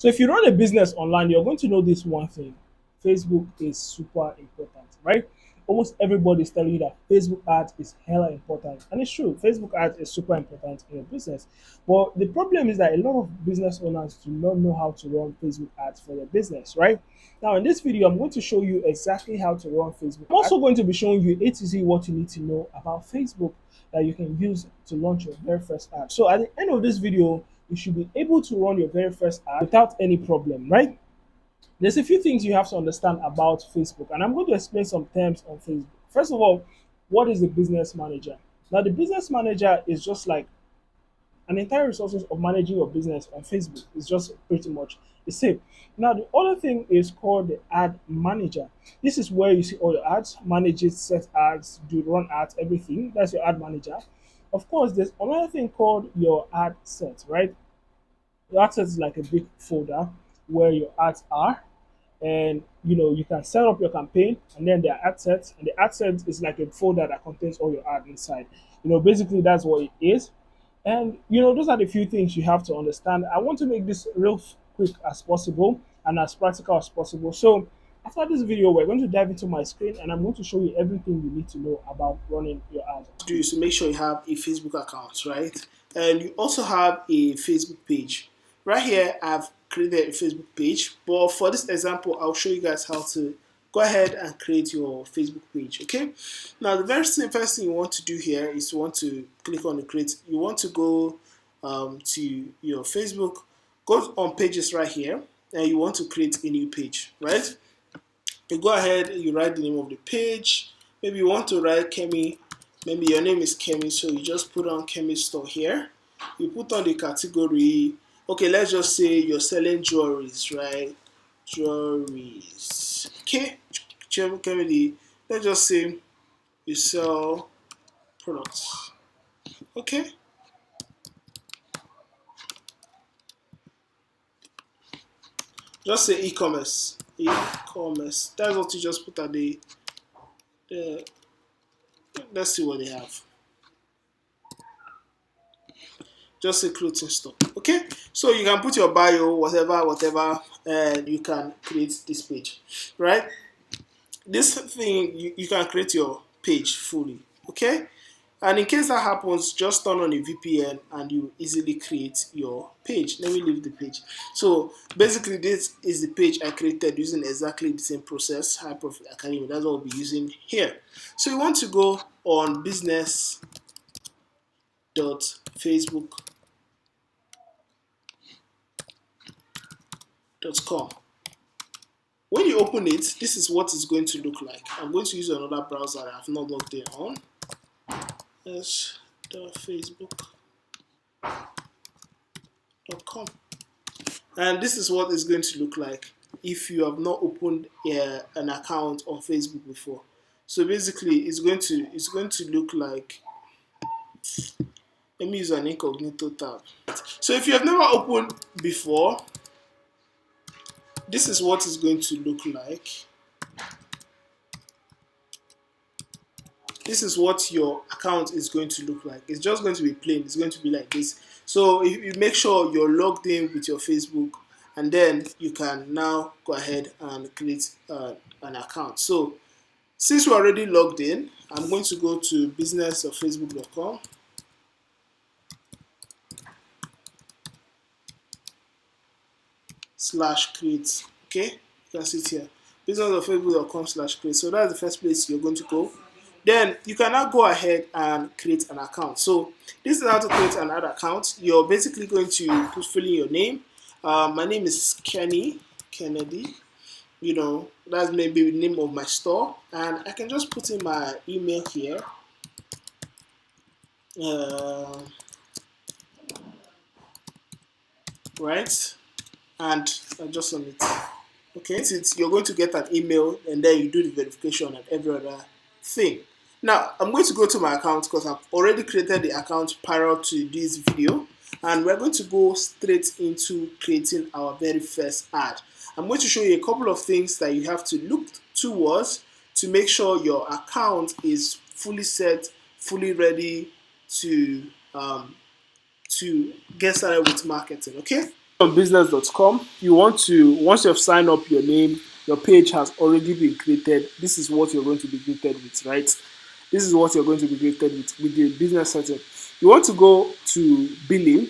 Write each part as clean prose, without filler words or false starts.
So if you run a business online, you're going to know this one thing. Facebook is super important, right? Almost everybody is telling you that Facebook ads is hella important. And it's true, Facebook ads is super important in your business. But the problem is that a lot of business owners do not know how to run Facebook ads for their business, right? Now, in this video, I'm going to show you exactly how to run Facebook. I'm also going to be showing you A to Z what you need to know about Facebook that you can use to launch your very first ad. So at the end of this video, you should be able to run your very first ad without any problem, right? There's a few things you have to understand about Facebook, and I'm going to explain some terms on Facebook. First of all, what is a business manager? Now, the business manager is just like an entire resources of managing your business on Facebook. It's just pretty much the same. Now, the other thing is called the ad manager. This is where you see all your ads, manage it, set ads, do run ads, everything. That's your ad manager. Of course, there's another thing called your ad set, right? Your ad set is like a big folder where your ads are, and you can set up your campaign, and then there are ad sets, and the ad set is like a folder that contains all your ad inside. Basically that's what it is. And those are the few things you have to understand. I want to make this real quick as possible and as practical as possible. So after this video, we're going to dive into my screen, and I'm going to show you everything you need to know about running your ad. Do is to make sure you have a Facebook account, right? And you also have a Facebook page. Right here, I've created a Facebook page, but for this example, I'll show you guys how to go ahead and create your Facebook page. Okay. Now, the very first thing you want to do here is you want to click on the create. You want to go to your Facebook, go on pages right here, and you want to create a new page, right? You go ahead, you write the name of the page. Maybe you want to write Kemi. Maybe your name is Kemi, so you just put on Kemi store here. You put on the category. Okay, let's just say you're selling jewelries, right? Jewelries. Okay, Kemi, let's just say you sell products. Okay. Just say e-commerce. E-commerce. That's what you just put at the let's see what they have. Just say clothing store. Okay, so you can put your bio, whatever, and you can create this page, right? This thing, you can create your page fully. Okay, and in case that happens, just turn on a VPN and you easily create your page. Let me leave the page. So basically, this is the page I created using exactly the same process, High Profit Academy. That's what we'll be using here. So you want to go on business.facebook.com. When you open it, this is what it's going to look like. I'm going to use another browser that I have not logged in on. Facebook.com. And this is what it's going to look like if you have not opened an account on Facebook before. So basically, it's going to look like. Let me use an incognito tab. So if you have never opened before, this is what it's going to look like. This is what your account is going to look like. It's just going to be plain. It's going to be like this. So if you make sure you're logged in with your Facebook, and then you can now go ahead and create an account. So since we're already logged in, I'm going to go to business.facebook.com. /create. Okay, you can see it here, business.facebook.com/create. So that's the first place you're going to go. Then you can now go ahead and create an account. So this is how to create an ad account. You're basically going to fill in your name. My name is Kennedy. That's maybe the name of my store, and I can just put in my email here. Right, and just submit. Okay, you're going to get an email, and then you do the verification and every other thing. Now, I'm going to go to my account because I've already created the account prior to this video, and we're going to go straight into creating our very first ad. I'm going to show you a couple of things that you have to look towards to make sure your account is fully set, fully ready to get started with marketing. Okay, on business.com, you want to, once you have signed up your name, your page has already been created. This is what you're going to be greeted with, right? This is what you're going to be greeted with the business setting. You want to go to billing,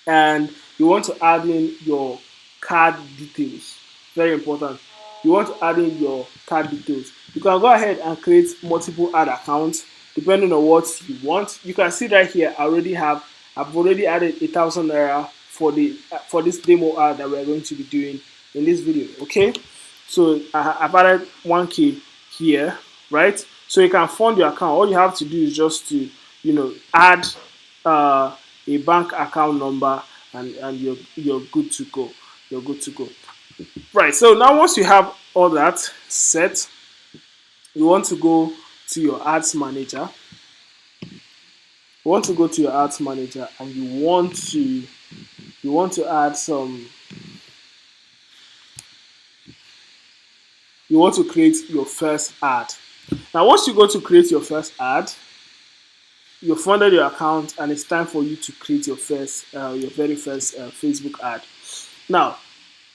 and you want to add in your card details. Very important. You want to add in your card details. You can go ahead and create multiple ad accounts depending on what you want. You can see right here, I've already added 1,000 naira for this demo ad that we're going to be doing in this video. Okay, so I've added 1K here, right? So you can fund your account. All you have to do is just to add a bank account number, and you're good to go. You're good to go. Right. So now once you have all that set, you want to go to your ads manager. You want to go to your ads manager, and you want to add some. You want to create your first ad. Now, once you go to create your first ad, you've funded your account, and it's time for you to create your very first Facebook ad. Now,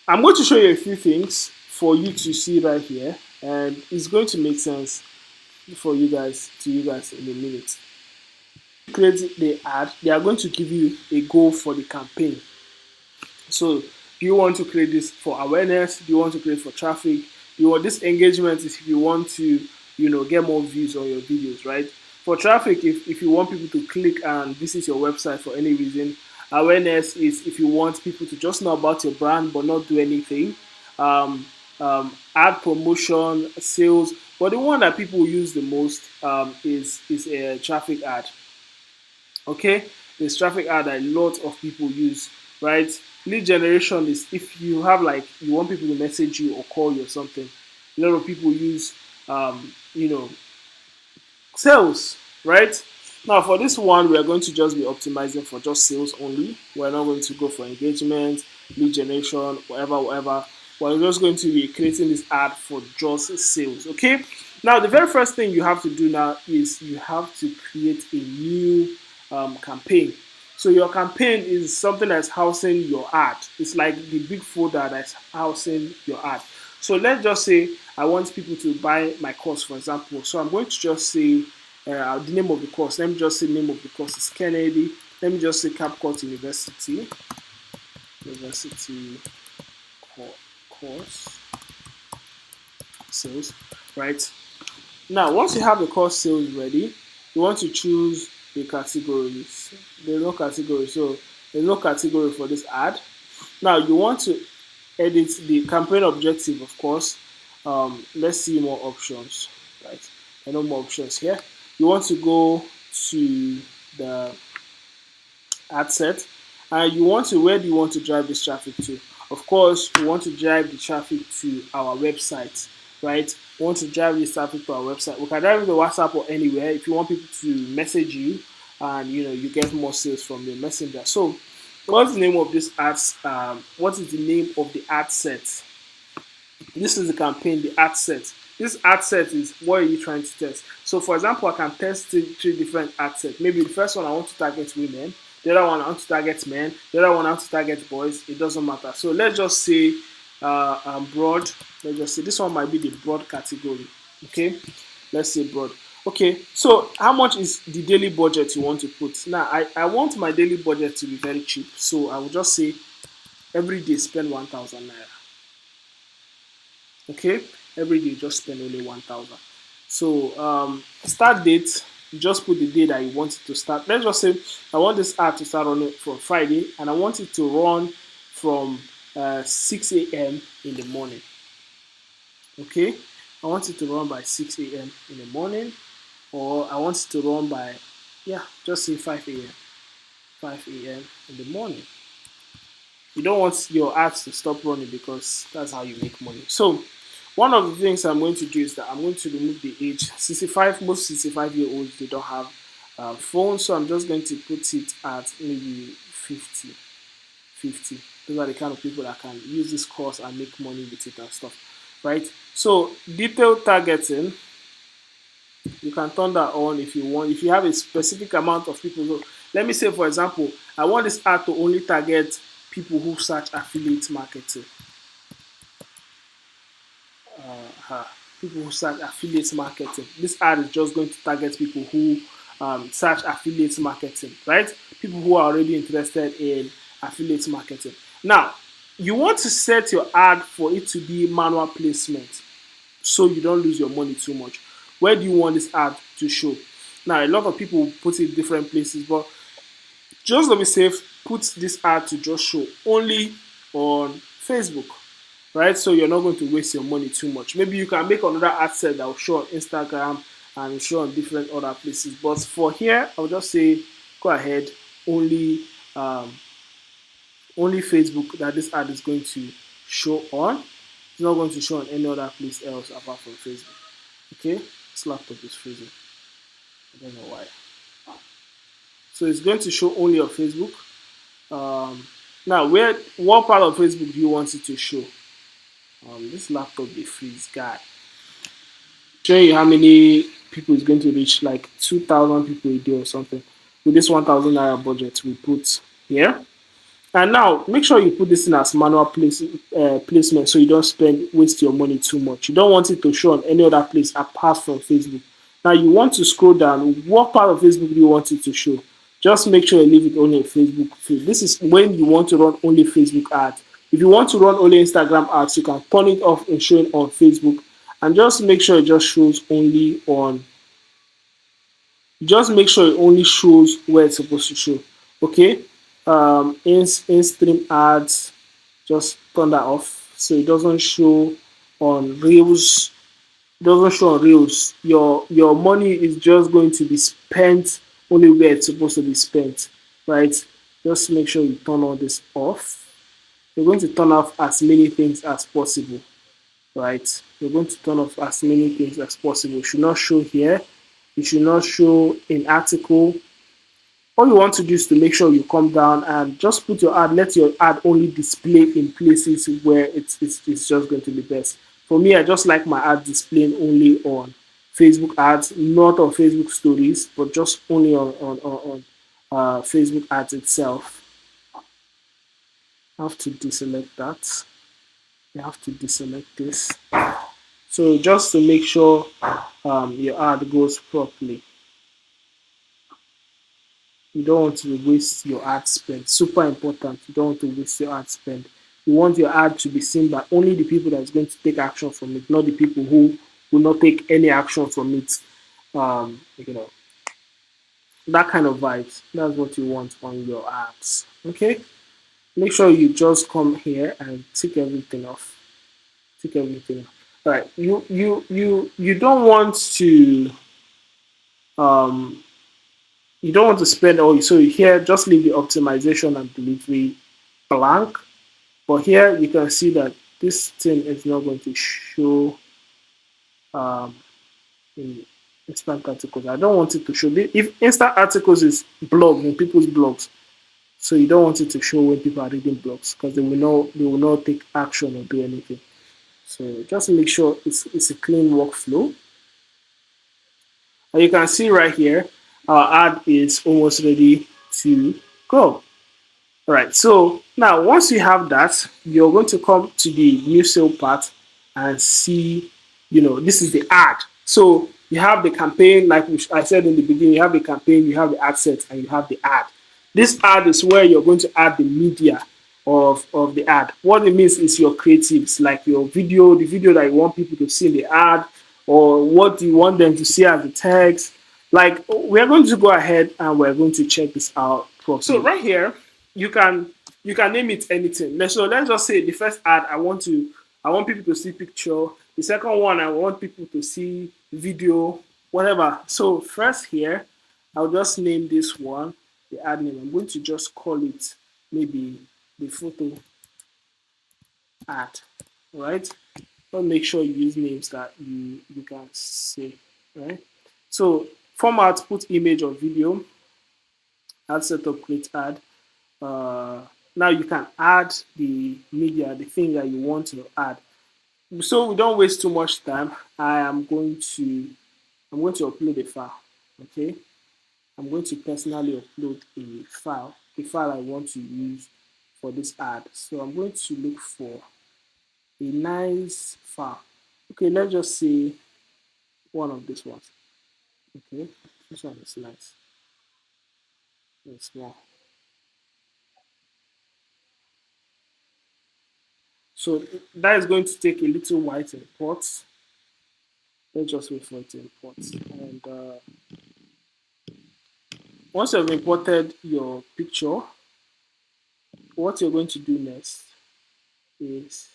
I'm going to show you a few things for you to see right here, and it's going to make sense for you guys in a minute. Create the ad, they are going to give you a goal for the campaign. So, do you want to create this for awareness? Do you want to create for traffic? Do you want this engagement? Is if you want to, get more views on your videos, right? For traffic, if you want people to click and visit your website for any reason. Awareness is if you want people to just know about your brand but not do anything. Ad promotion, sales, but the one that people use the most is a traffic ad. Okay, there's traffic ad that a lot of people use, right? Lead generation is if you have you want people to message you or call you or something. A lot of people use sales, right? Now for this one, we are going to just be optimizing for just sales only. We're not going to go for engagement, lead generation, whatever. We're just going to be creating this ad for just sales. Okay. Now the very first thing you have to do now is you have to create a new campaign. So your campaign is something that's housing your ad. It's like the big folder that's housing your ad. So let's just say I want people to buy my course, for example. So I'm going to just say the name of the course. Let me just say the name of the course is Kennedy. Let me just say Capricorn University course sales, right? Now, once you have the course sales ready, you want to choose the categories. There's no category, so there's no category for this ad. Now, you want to edit the campaign objective, of course. Let's see more options, right? There are no more options here. You want to go to the ad set, and where do you want to drive this traffic to? Of course, we want to drive the traffic to our website, right? We want to drive this traffic to our website. We can drive it to WhatsApp or anywhere if you want people to message you, and you get more sales from the messenger. So, what's the name of this ads? What is the name of the ad set? This is the campaign, the ad set. This ad set is what are you trying to test? So, for example, I can test three different ad sets. Maybe the first one I want to target women. The other one I want to target men. The other one I want to target boys. It doesn't matter. So let's just say broad. Let's just say this one might be the broad category. Okay, let's say broad. Okay, so how much is the daily budget you want to put? Now I want my daily budget to be very cheap. So I will just say every day spend 1,000 naira. Okay, every day just spend only 1,000. So start date. You just put the day that you want it to start. Let's just say I want this ad to start on it from Friday, and I want it to run from 6 a.m. in the morning. Okay, I want it to run by 6 a.m. in the morning, or I want it to run by just say 5 a.m. 5 a.m. in the morning. You don't want your ads to stop running because that's how you make money. So one of the things I'm going to do is that I'm going to remove the age. 65, most 65-year-olds, they don't have phones, so I'm just going to put it at maybe 50. Those are the kind of people that can use this course and make money with it and stuff, right? So detailed targeting, you can turn that on if you want. If you have a specific amount of people, so let me say, for example, I want this ad to only target people who search affiliate marketing. People who search affiliate marketing. This ad is just going to target people who search affiliate marketing, right? People who are already interested in affiliate marketing. Now, you want to set your ad for it to be manual placement so you don't lose your money too much. Where do you want this ad to show? Now, a lot of people put it in different places, but just to be safe, put this ad to just show only on Facebook, right? So you're not going to waste your money too much. Maybe you can make another ad set that will show on Instagram and show on different other places. But for here, I'll just say go ahead, only only Facebook that this ad is going to show on. It's not going to show on any other place else apart from Facebook. Okay, this laptop is freezing. I don't know why. So it's going to show only on Facebook. Now, what part of Facebook do you want it to show? This laptop they freeze, guy. Showing you how many people is going to reach, like 2,000 people a day or something. With this 1,000 naira budget we put here. And now make sure you put this in as manual placement so you don't waste your money too much. You don't want it to show on any other place apart from Facebook. Now you want to scroll down. What part of Facebook do you want it to show? Just make sure you leave it only in Facebook feed. This is when you want to run only Facebook ads. If you want to run only Instagram ads, you can turn it off and show it on Facebook. And just make sure it just shows only on. Just make sure it only shows where it's supposed to show. Okay. In-stream ads, just turn that off so it doesn't show on Reels. It doesn't show on Reels. Your money is just going to be spent only where it's supposed to be spent, right? Just make sure you turn all this off. You're going to turn off as many things as possible, right? You're going to turn off as many things as possible. It should not show here. It should not show in article. All you want to do is to make sure you come down and just put your ad, let your ad only display in places where it's just going to be best. For me, I just like my ad displaying only on Facebook ads, not on Facebook stories, but just only on Facebook ads itself. I have to deselect that. You have to deselect this. So just to make sure your ad goes properly. You don't want to waste your ad spend. Super important. You don't want to waste your ad spend. You want your ad to be seen by only the people that's going to take action from it, not the people who will not take any action from it. You know, that kind of vibes. That's what you want on your ads. Okay. Make sure you just come here and tick everything off. Tick everything off. All right. You don't want to um you don't want to spend all. So here just leave the optimization and delivery blank. But here you can see that this thing is not going to show um, in instant articles. I don't want it to show. If instant articles is blogs in people's blogs, so you don't want it to show when people are reading blogs because they will not take action or do anything. So just make sure it's a clean workflow. And you can see right here, our ad is almost ready to go. All right, so now once you have that, you're going to come to the new sale part and see, this is the ad. So you have the campaign, like I said in the beginning, you have the campaign, you have the ad set, and you have the ad. This ad is where you're going to add the media of the ad. What it means is your creatives, like your video, the video that you want people to see in the ad, or what you want them to see as the text. Like we're going to go ahead and we're going to check this out properly. So right here, you can name it anything. So let's just say the first ad I want people to see picture. The second one I want people to see video, whatever. So first here, I'll just name this one the ad name. I'm going to just call it maybe the photo ad, right? But make sure you use names that you can say, right? So format, put image or video. Ad setup, create ad. Now you can add the media, the thing that you want to add. So we don't waste too much time. I'm going to upload a file. Okay, I'm going to personally upload a file I want to use for this ad. So I'm going to look for a nice file. Okay, let's just say one of these ones. Okay, this one is nice. It's small. So that is going to take a little while to import. Let's just wait for it to import. And once you've imported your picture, what you're going to is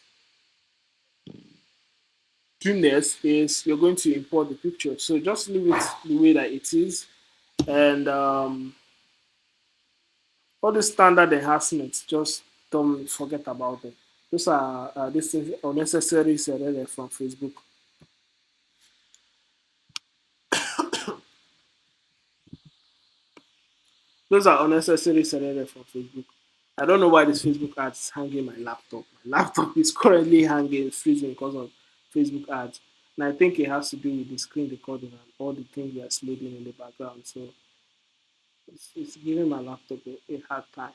do next is you're going to import the picture. So just leave it the way that it is, and all the standard enhancements, just don't forget about them. Those are these things unnecessary selected from Facebook. Those are unnecessary selected from Facebook. I don't know why this Facebook ad is hanging my laptop. My laptop is currently hanging, freezing because of Facebook ads. And I think it has to do with the screen recording and all the things that's loading in the background. So it's giving my laptop a hard time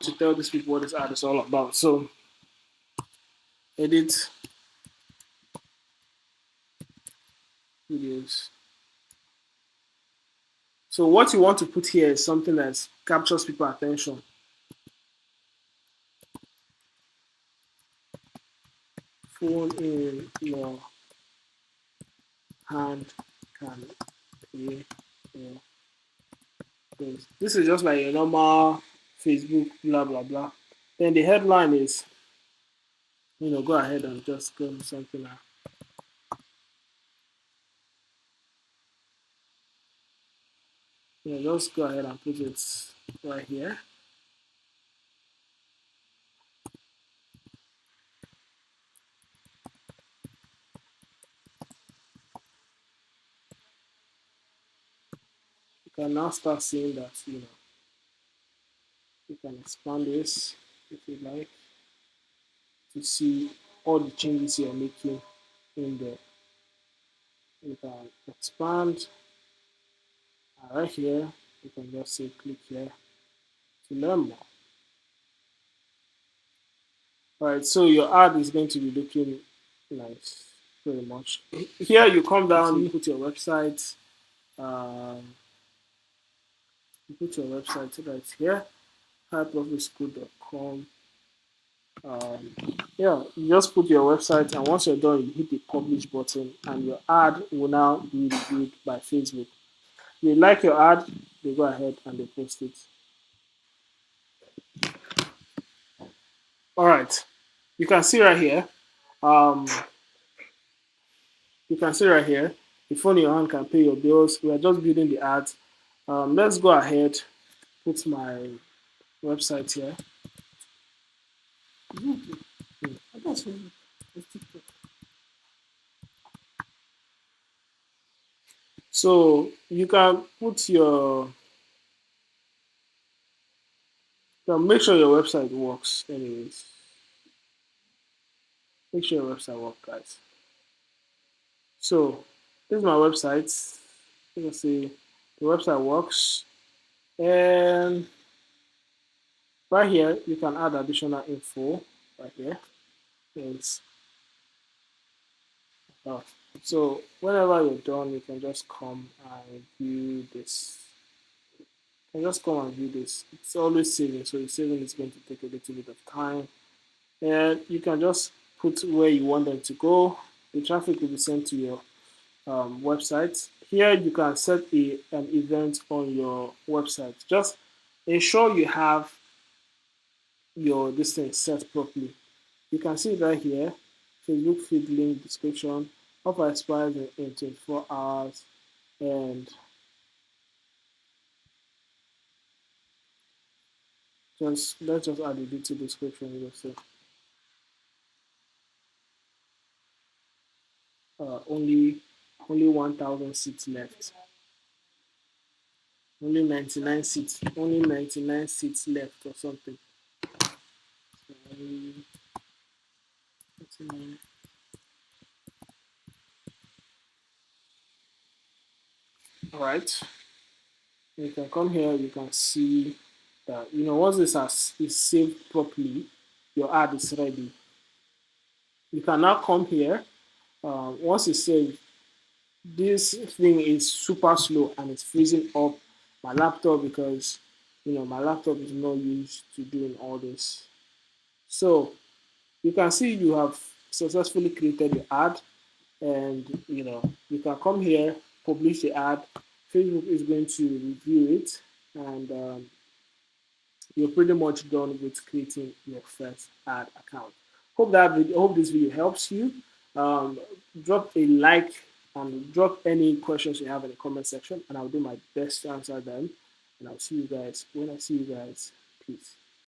to tell these people what this ad is all about. So edit videos. So what you want to put here is something that captures people's attention. Phone in your hand can pay your bills. This is just like a normal Facebook, blah blah blah. Then the headline is, go ahead and just go with something like, just go ahead and put it right here. You can now start seeing that, you can expand this if you like to see all the changes you're making in there. You can expand right here. You can just say click here to learn more. All right, so your ad is going to be looking nice, pretty much. Here you come down, you put your website. You put your website right here, highprofitschool.com. Yeah, you just put your website, and once you're done, you hit the publish button, and your ad will now be reviewed by Facebook. If you like your ad, they go ahead and they post it. All right, you can see right here. Um, you can see right here. The phone in your hand can pay your bills. We are just building the ads. Let's go ahead. Put my website here. So you can put make sure your website works. Anyways, make sure your website works, guys. So this is my website. You can see the website works, and right here you can add additional info. Right here, yes. So whenever you're done, you can just come and view this. You can just come and view this. It's always saving, so the saving is going to take a little bit of time. And you can just put where you want them to go. The traffic will be sent to your website. Here you can set an event on your website. Just ensure you have your this thing set properly. You can see it right here. Facebook feed link description. Offer expires in 24 hours. And let's just add a little description. Just say, only 1,000 seats left. Only 99 seats. Only 99 seats left or something. So only 99. All right. You can come here. You can see that once is saved properly, your ad is ready. You can now come here. Once it's saved, this thing is super slow and it's freezing up my laptop because my laptop is not used to doing all this. So you can see you have successfully created your ad, and you can come here, publish the ad. Facebook is going to review it, and you're pretty much done with creating your first ad account. Hope this video helps you. Um, Drop a like and drop any questions you have in the comment section, and I'll do my best to answer them. And I'll see you guys when I see you guys. Peace.